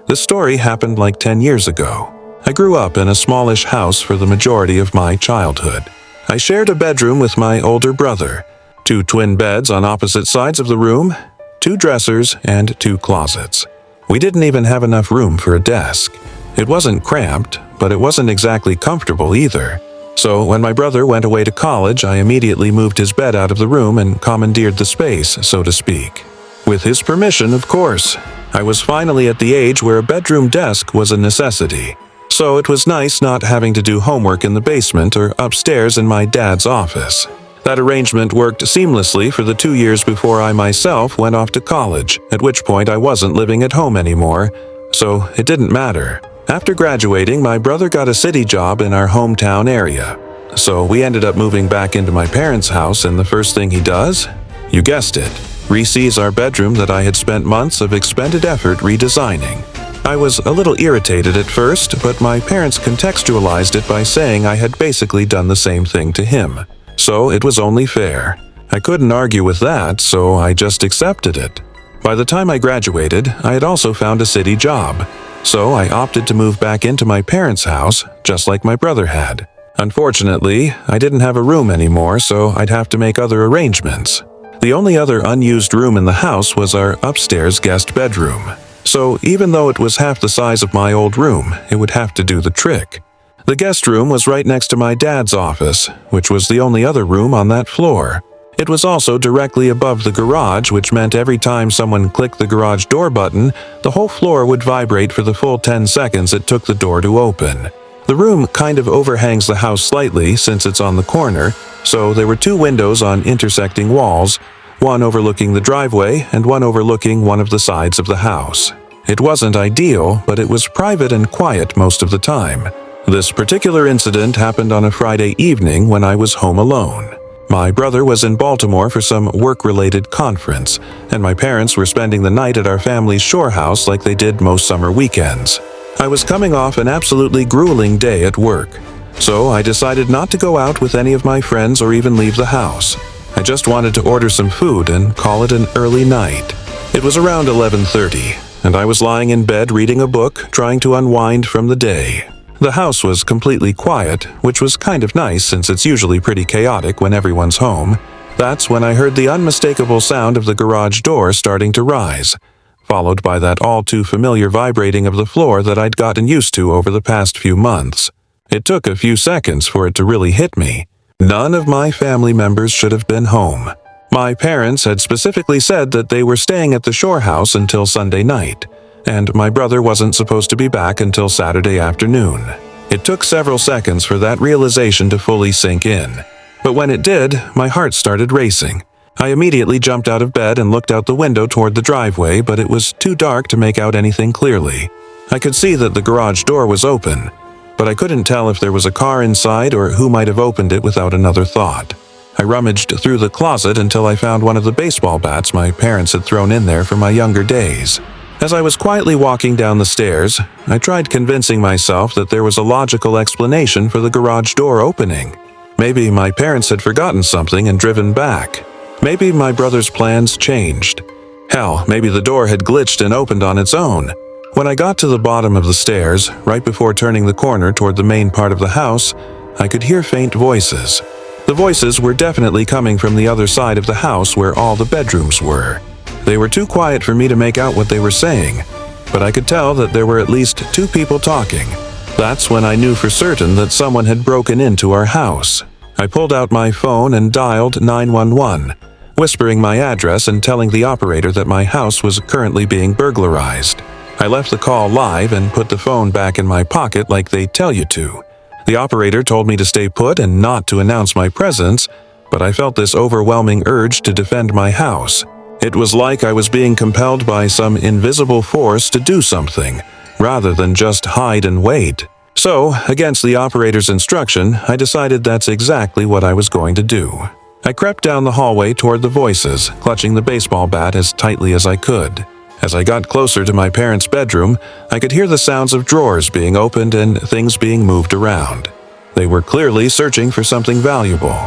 This story happened like 10 years ago. I grew up in a smallish house for the majority of my childhood. I shared a bedroom with my older brother, 2 twin beds on opposite sides of the room, 2 dressers, and 2 closets. We didn't even have enough room for a desk. It wasn't cramped, but it wasn't exactly comfortable either. So when my brother went away to college, I immediately moved his bed out of the room and commandeered the space, so to speak. With his permission, of course. I was finally at the age where a bedroom desk was a necessity. So it was nice not having to do homework in the basement or upstairs in my dad's office. That arrangement worked seamlessly for the 2 years before I myself went off to college, at which point I wasn't living at home anymore, so it didn't matter. After graduating, my brother got a city job in our hometown area. So we ended up moving back into my parents' house, and the first thing he does? You guessed it. Re-sees our bedroom that I had spent months of expended effort redesigning. I was a little irritated at first, but my parents contextualized it by saying I had basically done the same thing to him. So it was only fair. I couldn't argue with that, so I just accepted it. By the time I graduated, I had also found a city job. So I opted to move back into my parents' house, just like my brother had. Unfortunately, I didn't have a room anymore, so I'd have to make other arrangements. The only other unused room in the house was our upstairs guest bedroom. So even though it was half the size of my old room, it would have to do the trick. The guest room was right next to my dad's office, which was the only other room on that floor. It was also directly above the garage, which meant every time someone clicked the garage door button, the whole floor would vibrate for the full 10 seconds it took the door to open. The room kind of overhangs the house slightly since it's on the corner, so there were 2 windows on intersecting walls, one overlooking the driveway and one overlooking one of the sides of the house. It wasn't ideal, but it was private and quiet most of the time. This particular incident happened on a Friday evening when I was home alone. My brother was in Baltimore for some work-related conference, and my parents were spending the night at our family's shore house like they did most summer weekends. I was coming off an absolutely grueling day at work, so I decided not to go out with any of my friends or even leave the house. I just wanted to order some food and call it an early night. It was around 11:30, and I was lying in bed reading a book, trying to unwind from the day. The house was completely quiet, which was kind of nice since it's usually pretty chaotic when everyone's home. That's when I heard the unmistakable sound of the garage door starting to rise, followed by that all-too-familiar vibrating of the floor that I'd gotten used to over the past few months. It took a few seconds for it to really hit me. None of my family members should have been home. My parents had specifically said that they were staying at the shore house until Sunday night, and my brother wasn't supposed to be back until Saturday afternoon. It took several seconds for that realization to fully sink in. But when it did, my heart started racing. I immediately jumped out of bed and looked out the window toward the driveway, but it was too dark to make out anything clearly. I could see that the garage door was open, but I couldn't tell if there was a car inside or who might have opened it without another thought. I rummaged through the closet until I found one of the baseball bats my parents had thrown in there for my younger days. As I was quietly walking down the stairs, I tried convincing myself that there was a logical explanation for the garage door opening. Maybe my parents had forgotten something and driven back. Maybe my brother's plans changed. Hell, maybe the door had glitched and opened on its own. When I got to the bottom of the stairs, right before turning the corner toward the main part of the house, I could hear faint voices. The voices were definitely coming from the other side of the house where all the bedrooms were. They were too quiet for me to make out what they were saying, but I could tell that there were at least 2 people talking. That's when I knew for certain that someone had broken into our house. I pulled out my phone and dialed 911, whispering my address and telling the operator that my house was currently being burglarized. I left the call live and put the phone back in my pocket like they tell you to. The operator told me to stay put and not to announce my presence, but I felt this overwhelming urge to defend my house. It was like I was being compelled by some invisible force to do something, rather than just hide and wait. So, against the operator's instruction, I decided that's exactly what I was going to do. I crept down the hallway toward the voices, clutching the baseball bat as tightly as I could. As I got closer to my parents' bedroom, I could hear the sounds of drawers being opened and things being moved around. They were clearly searching for something valuable.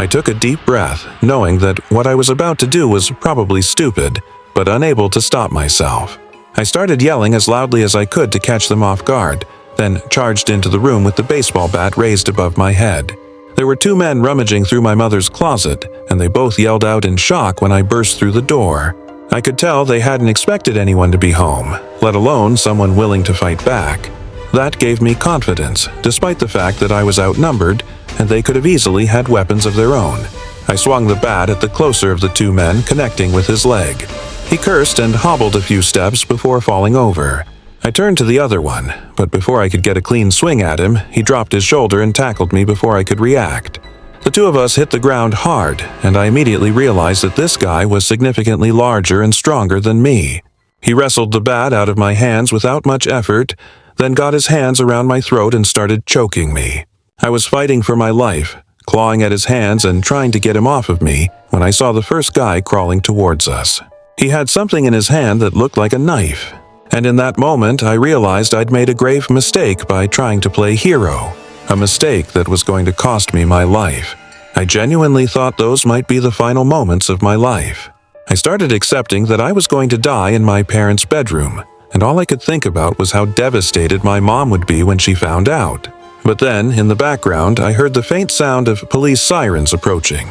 I took a deep breath, knowing that what I was about to do was probably stupid, but unable to stop myself. I started yelling as loudly as I could to catch them off guard, then charged into the room with the baseball bat raised above my head. There were two men rummaging through my mother's closet, and they both yelled out in shock when I burst through the door. I could tell they hadn't expected anyone to be home, let alone someone willing to fight back. That gave me confidence, despite the fact that I was outnumbered and they could have easily had weapons of their own. I swung the bat at the closer of the two men, connecting with his leg. He cursed and hobbled a few steps before falling over. I turned to the other one, but before I could get a clean swing at him, he dropped his shoulder and tackled me before I could react. The two of us hit the ground hard, and I immediately realized that this guy was significantly larger and stronger than me. He wrestled the bat out of my hands without much effort, then got his hands around my throat and started choking me. I was fighting for my life, clawing at his hands and trying to get him off of me, when I saw the first guy crawling towards us. He had something in his hand that looked like a knife, and in that moment I realized I'd made a grave mistake by trying to play hero, a mistake that was going to cost me my life. I genuinely thought those might be the final moments of my life. I started accepting that I was going to die in my parents' bedroom, and all I could think about was how devastated my mom would be when she found out. But then, in the background, I heard the faint sound of police sirens approaching.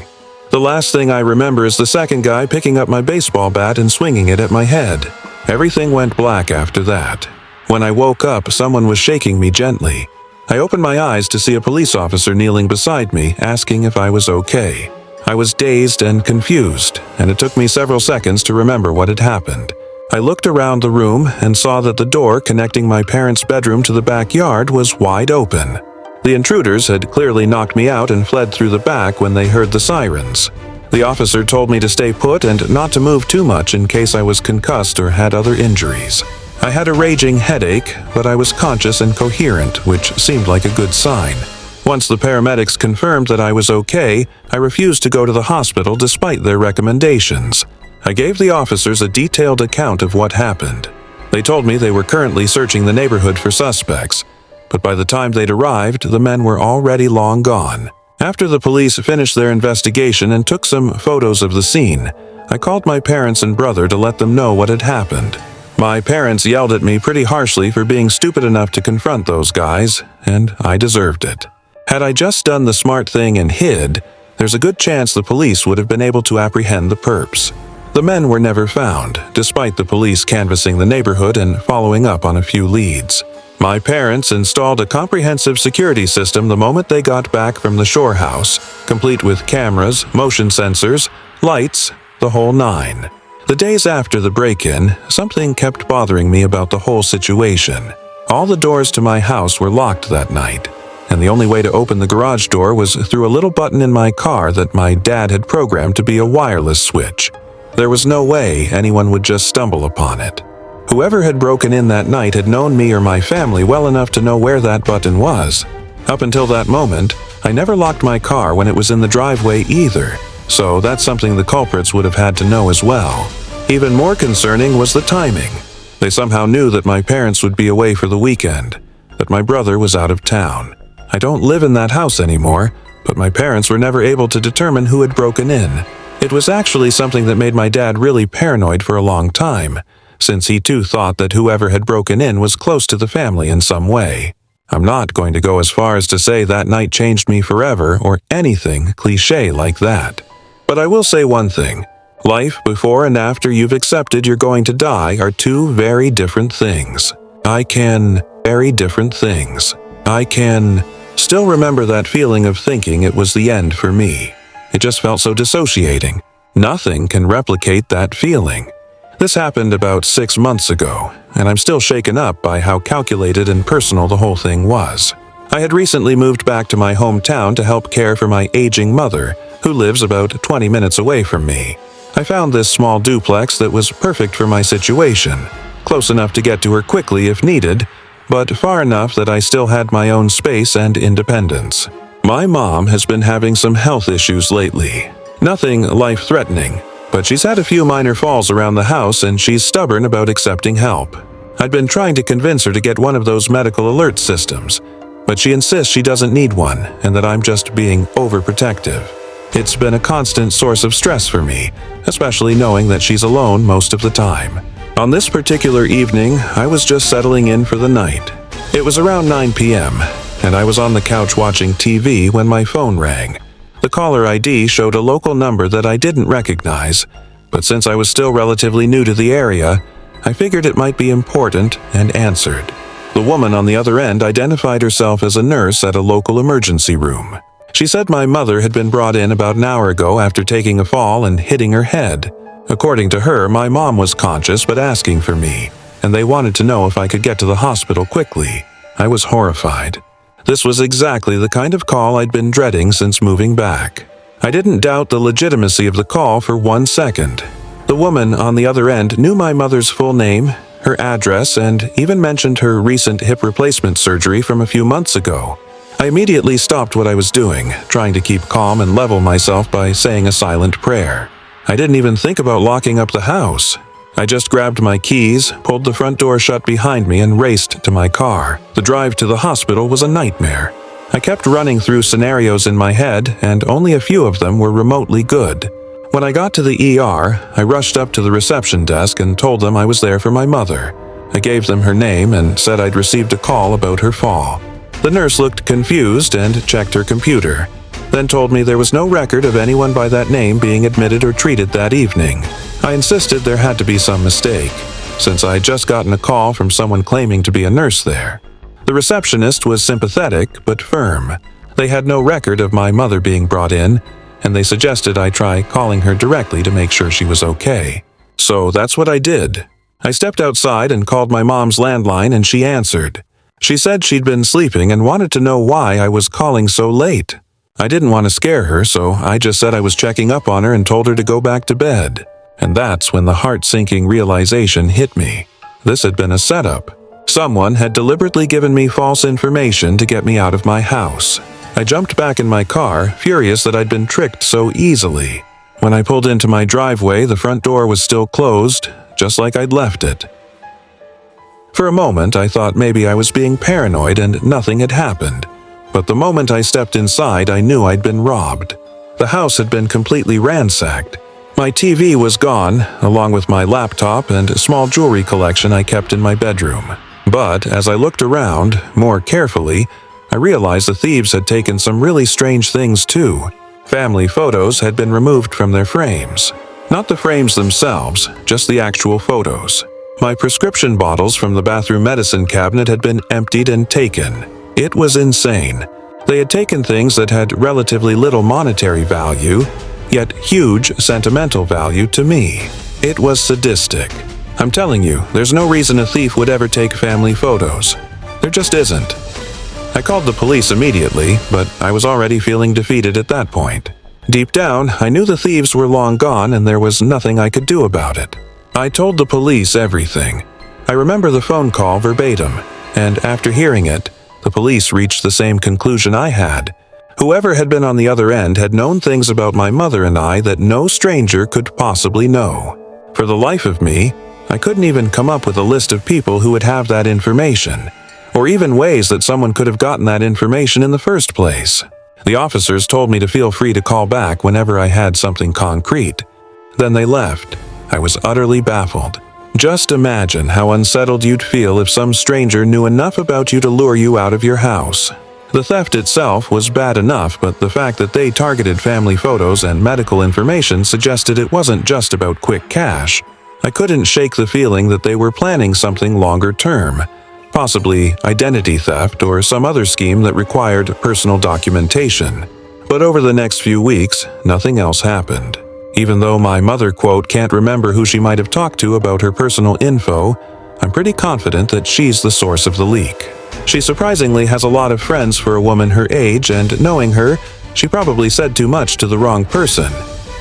The last thing I remember is the second guy picking up my baseball bat and swinging it at my head. Everything went black after that. When I woke up, someone was shaking me gently. I opened my eyes to see a police officer kneeling beside me, asking if I was okay. I was dazed and confused, and it took me several seconds to remember what had happened. I looked around the room and saw that the door connecting my parents' bedroom to the backyard was wide open. The intruders had clearly knocked me out and fled through the back when they heard the sirens. The officer told me to stay put and not to move too much in case I was concussed or had other injuries. I had a raging headache, but I was conscious and coherent, which seemed like a good sign. Once the paramedics confirmed that I was okay, I refused to go to the hospital despite their recommendations. I gave the officers a detailed account of what happened. They told me they were currently searching the neighborhood for suspects, but by the time they'd arrived, the men were already long gone. After the police finished their investigation and took some photos of the scene, I called my parents and brother to let them know what had happened. My parents yelled at me pretty harshly for being stupid enough to confront those guys, and I deserved it. Had I just done the smart thing and hid, there's a good chance the police would have been able to apprehend the perps. The men were never found, despite the police canvassing the neighborhood and following up on a few leads. My parents installed a comprehensive security system the moment they got back from the shore house, complete with cameras, motion sensors, lights, the whole nine. The days after the break-in, something kept bothering me about the whole situation. All the doors to my house were locked that night, and the only way to open the garage door was through a little button in my car that my dad had programmed to be a wireless switch. There was no way anyone would just stumble upon it. Whoever had broken in that night had known me or my family well enough to know where that button was. Up until that moment, I never locked my car when it was in the driveway either, so that's something the culprits would have had to know as well. Even more concerning was the timing. They somehow knew that my parents would be away for the weekend, that my brother was out of town. I don't live in that house anymore, but my parents were never able to determine who had broken in. It was actually something that made my dad really paranoid for a long time, since he too thought that whoever had broken in was close to the family in some way. I'm not going to go as far as to say that night changed me forever or anything cliché like that. But I will say one thing. Life before and after you've accepted you're going to die are two very different things. I can still remember that feeling of thinking it was the end for me. It just felt so dissociating. Nothing can replicate that feeling. This happened about 6 months ago, and I'm still shaken up by how calculated and personal the whole thing was. I had recently moved back to my hometown to help care for my aging mother, who lives about 20 minutes away from me. I found this small duplex that was perfect for my situation, close enough to get to her quickly if needed, but far enough that I still had my own space and independence. My mom has been having some health issues lately. Nothing life-threatening, but she's had a few minor falls around the house and she's stubborn about accepting help. I'd been trying to convince her to get one of those medical alert systems, but she insists she doesn't need one and that I'm just being overprotective. It's been a constant source of stress for me, especially knowing that she's alone most of the time. On this particular evening, I was just settling in for the night. It was around 9 p.m., and I was on the couch watching TV when my phone rang. The caller ID showed a local number that I didn't recognize, but since I was still relatively new to the area, I figured it might be important and answered. The woman on the other end identified herself as a nurse at a local emergency room. She said my mother had been brought in about an hour ago after taking a fall and hitting her head. According to her, my mom was conscious but asking for me, and they wanted to know if I could get to the hospital quickly. I was horrified. This was exactly the kind of call I'd been dreading since moving back. I didn't doubt the legitimacy of the call for 1 second. The woman on the other end knew my mother's full name, her address, and even mentioned her recent hip replacement surgery from a few months ago. I immediately stopped what I was doing, trying to keep calm and level myself by saying a silent prayer. I didn't even think about locking up the house. I just grabbed my keys, pulled the front door shut behind me, and raced to my car. The drive to the hospital was a nightmare. I kept running through scenarios in my head, and only a few of them were remotely good. When I got to the ER, I rushed up to the reception desk and told them I was there for my mother. I gave them her name and said I'd received a call about her fall. The nurse looked confused and checked her computer, then told me there was no record of anyone by that name being admitted or treated that evening. I insisted there had to be some mistake, since I had just gotten a call from someone claiming to be a nurse there. The receptionist was sympathetic but firm. They had no record of my mother being brought in, and they suggested I try calling her directly to make sure she was okay. So that's what I did. I stepped outside and called my mom's landline, and she answered. She said she'd been sleeping and wanted to know why I was calling so late. I didn't want to scare her, so I just said I was checking up on her and told her to go back to bed. And that's when the heart-sinking realization hit me. This had been a setup. Someone had deliberately given me false information to get me out of my house. I jumped back in my car, furious that I'd been tricked so easily. When I pulled into my driveway, the front door was still closed, just like I'd left it. For a moment, I thought maybe I was being paranoid and nothing had happened. But the moment I stepped inside, I knew I'd been robbed. The house had been completely ransacked. My TV was gone, along with my laptop and a small jewelry collection I kept in my bedroom. But as I looked around, more carefully, I realized the thieves had taken some really strange things too. Family photos had been removed from their frames. Not the frames themselves, just the actual photos. My prescription bottles from the bathroom medicine cabinet had been emptied and taken. It was insane. They had taken things that had relatively little monetary value, yet huge sentimental value to me. It was sadistic. I'm telling you, there's no reason a thief would ever take family photos. There just isn't. I called the police immediately, but I was already feeling defeated at that point. Deep down, I knew the thieves were long gone and there was nothing I could do about it. I told the police everything. I remember the phone call verbatim, and after hearing it, the police reached the same conclusion I had. Whoever had been on the other end had known things about my mother and I that no stranger could possibly know. For the life of me, I couldn't even come up with a list of people who would have that information, or even ways that someone could have gotten that information in the first place. The officers told me to feel free to call back whenever I had something concrete. Then they left. I was utterly baffled. Just imagine how unsettled you'd feel if some stranger knew enough about you to lure you out of your house. The theft itself was bad enough, but the fact that they targeted family photos and medical information suggested it wasn't just about quick cash. I couldn't shake the feeling that they were planning something longer term, possibly identity theft or some other scheme that required personal documentation. But over the next few weeks, nothing else happened. Even though my mother, quote, can't remember who she might have talked to about her personal info, I'm pretty confident that she's the source of the leak. She surprisingly has a lot of friends for a woman her age, and knowing her, she probably said too much to the wrong person.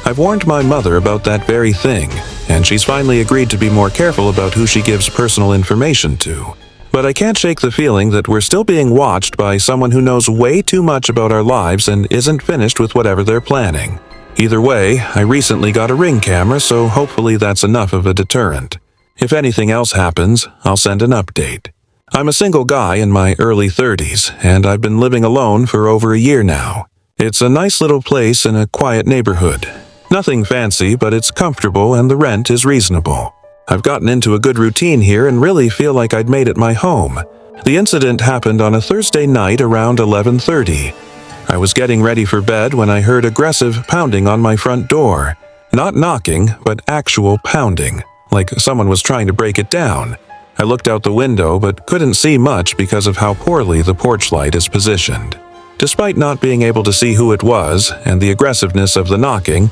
I've warned my mother about that very thing, and she's finally agreed to be more careful about who she gives personal information to. But I can't shake the feeling that we're still being watched by someone who knows way too much about our lives and isn't finished with whatever they're planning. Either way, I recently got a Ring camera, so hopefully that's enough of a deterrent. If anything else happens, I'll send an update. I'm a single guy in my early 30s, and I've been living alone for over a year now. It's a nice little place in a quiet neighborhood. Nothing fancy, but it's comfortable and the rent is reasonable. I've gotten into a good routine here and really feel like I'd made it my home. The incident happened on a Thursday night around 11:30. I was getting ready for bed when I heard aggressive pounding on my front door. Not knocking, but actual pounding, like someone was trying to break it down. I looked out the window but couldn't see much because of how poorly the porch light is positioned. Despite not being able to see who it was and the aggressiveness of the knocking,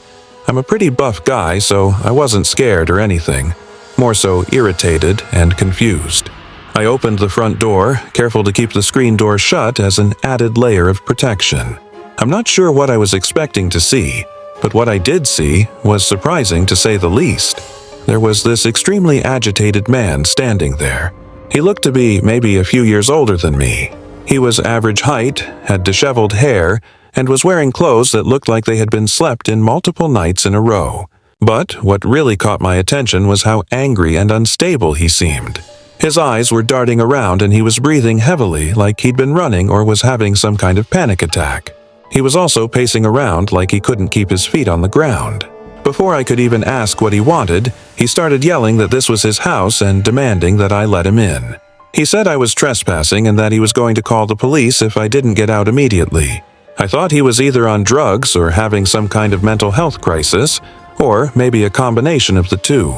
I'm a pretty buff guy, so I wasn't scared or anything, more so irritated and confused. I opened the front door, careful to keep the screen door shut as an added layer of protection. I'm not sure what I was expecting to see, but what I did see was surprising to say the least. There was this extremely agitated man standing there. He looked to be maybe a few years older than me. He was average height, had disheveled hair, and was wearing clothes that looked like they had been slept in multiple nights in a row. But what really caught my attention was how angry and unstable he seemed. His eyes were darting around and he was breathing heavily like he'd been running or was having some kind of panic attack. He was also pacing around like he couldn't keep his feet on the ground. Before I could even ask what he wanted, he started yelling that this was his house and demanding that I let him in. He said I was trespassing and that he was going to call the police if I didn't get out immediately. I thought he was either on drugs or having some kind of mental health crisis, or maybe a combination of the two.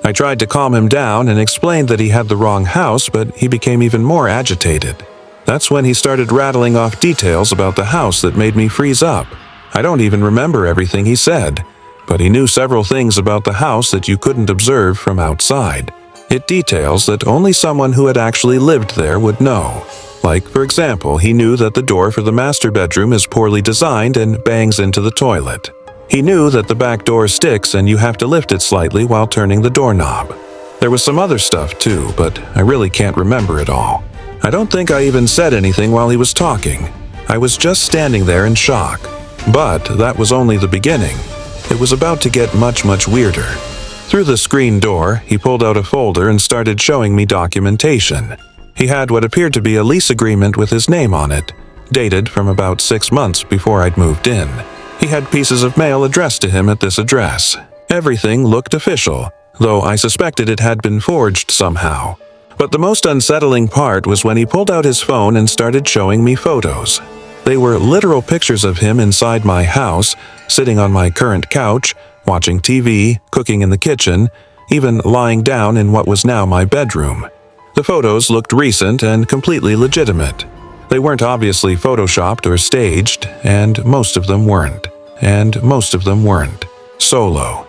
I tried to calm him down and explained that he had the wrong house, but he became even more agitated. That's when he started rattling off details about the house that made me freeze up. I don't even remember everything he said, but he knew several things about the house that you couldn't observe from outside. It details that only someone who had actually lived there would know. Like, for example, he knew that the door for the master bedroom is poorly designed and bangs into the toilet. He knew that the back door sticks and you have to lift it slightly while turning the doorknob. There was some other stuff too, but I really can't remember it all. I don't think I even said anything while he was talking. I was just standing there in shock. But that was only the beginning. It was about to get much weirder. Through the screen door, he pulled out a folder and started showing me documentation. He had what appeared to be a lease agreement with his name on it, dated from about 6 months before I'd moved in. He had pieces of mail addressed to him at this address. Everything looked official, though I suspected it had been forged somehow. But the most unsettling part was when he pulled out his phone and started showing me photos. They were literal pictures of him inside my house, sitting on my current couch, watching TV, cooking in the kitchen, even lying down in what was now my bedroom. The photos looked recent and completely legitimate. They weren't obviously photoshopped or staged, and most of them weren't. Solo.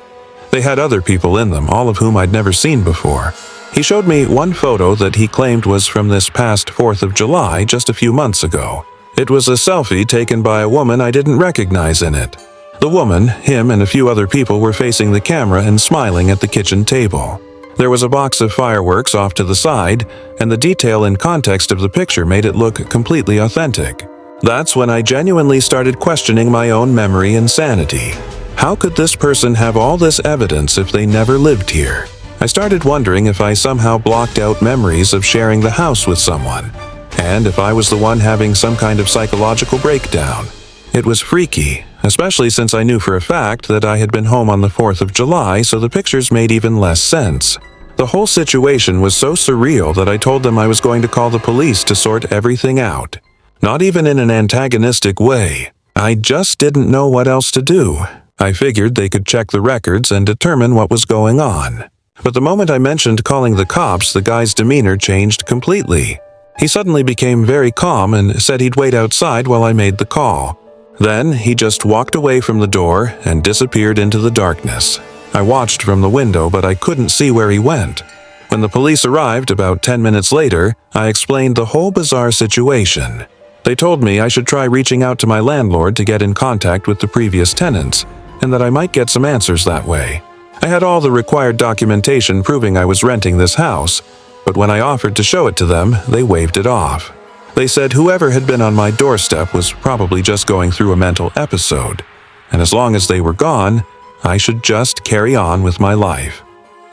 They had other people in them, all of whom I'd never seen before. He showed me one photo that he claimed was from this past 4th of July just a few months ago. It was a selfie taken by a woman I didn't recognize in it. The woman, him, and a few other people were facing the camera and smiling at the kitchen table. There was a box of fireworks off to the side, and the detail and context of the picture made it look completely authentic. That's when I genuinely started questioning my own memory and sanity. How could this person have all this evidence if they never lived here? I started wondering if I somehow blocked out memories of sharing the house with someone, and if I was the one having some kind of psychological breakdown. It was freaky, especially since I knew for a fact that I had been home on the 4th of July, so the pictures made even less sense. The whole situation was so surreal that I told them I was going to call the police to sort everything out. Not even in an antagonistic way. I just didn't know what else to do. I figured they could check the records and determine what was going on. But the moment I mentioned calling the cops, the guy's demeanor changed completely. He suddenly became very calm and said he'd wait outside while I made the call. Then he just walked away from the door and disappeared into the darkness. I watched from the window, but I couldn't see where he went. When the police arrived about 10 minutes later, I explained the whole bizarre situation. They told me I should try reaching out to my landlord to get in contact with the previous tenants, and that I might get some answers that way. I had all the required documentation proving I was renting this house, but when I offered to show it to them, they waved it off. They said whoever had been on my doorstep was probably just going through a mental episode, and as long as they were gone, I should just carry on with my life.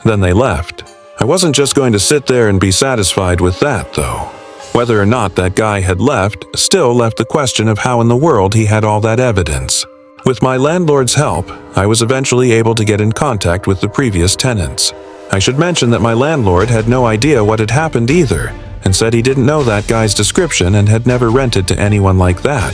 Then they left. I wasn't just going to sit there and be satisfied with that, though. Whether or not that guy had left still left the question of how in the world he had all that evidence. With my landlord's help, I was eventually able to get in contact with the previous tenants. I should mention that my landlord had no idea what had happened either, and said he didn't know that guy's description and had never rented to anyone like that.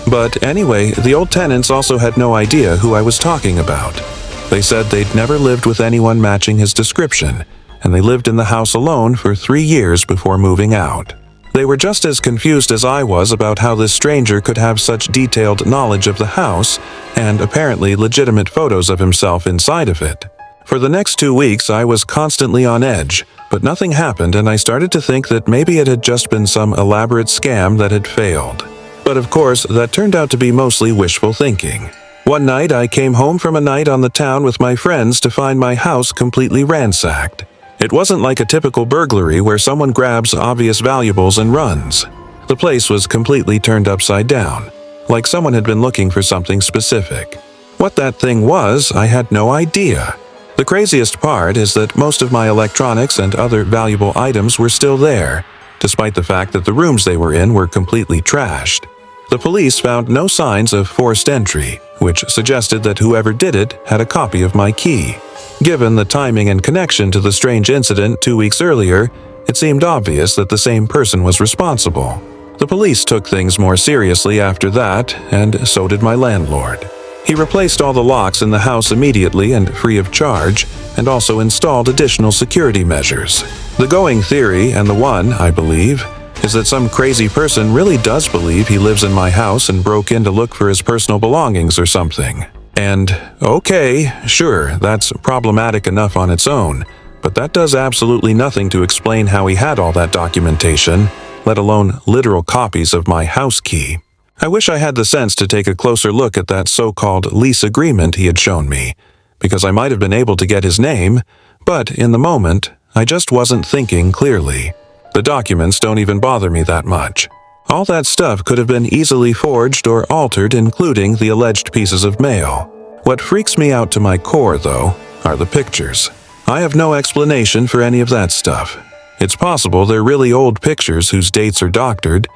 But anyway, the old tenants also had no idea who I was talking about. They said they'd never lived with anyone matching his description, and they lived in the house alone for 3 years before moving out. They were just as confused as I was about how this stranger could have such detailed knowledge of the house and apparently legitimate photos of himself inside of it. For the next 2 weeks, I was constantly on edge, but nothing happened, and I started to think that maybe it had just been some elaborate scam that had failed. But of course, that turned out to be mostly wishful thinking. One night, I came home from a night on the town with my friends to find my house completely ransacked. It wasn't like a typical burglary where someone grabs obvious valuables and runs. The place was completely turned upside down, like someone had been looking for something specific. What that thing was, I had no idea. The craziest part is that most of my electronics and other valuable items were still there, despite the fact that the rooms they were in were completely trashed. The police found no signs of forced entry, which suggested that whoever did it had a copy of my key. Given the timing and connection to the strange incident 2 weeks earlier, it seemed obvious that the same person was responsible. The police took things more seriously after that, and so did my landlord. He replaced all the locks in the house immediately and free of charge, and also installed additional security measures. The going theory, and the one, I believe, is that some crazy person really does believe he lives in my house and broke in to look for his personal belongings or something. And, okay, sure, that's problematic enough on its own, but that does absolutely nothing to explain how he had all that documentation, let alone literal copies of my house key. I wish I had the sense to take a closer look at that so-called lease agreement he had shown me, because I might have been able to get his name, but in the moment, I just wasn't thinking clearly. The documents don't even bother me that much. All that stuff could have been easily forged or altered, including the alleged pieces of mail. What freaks me out to my core, though, are the pictures. I have no explanation for any of that stuff. It's possible they're really old pictures whose dates are doctored,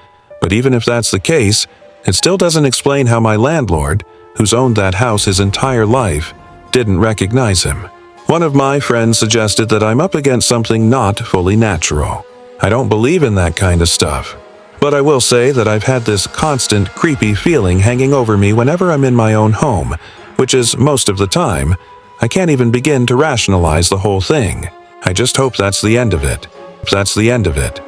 but even if that's the case, it still doesn't explain how my landlord, who's owned that house his entire life, didn't recognize him. One of my friends suggested that I'm up against something not fully natural. I don't believe in that kind of stuff. But I will say that I've had this constant creepy feeling hanging over me whenever I'm in my own home, which is most of the time. I can't even begin to rationalize the whole thing. I just hope that's the end of it. That's the end of it.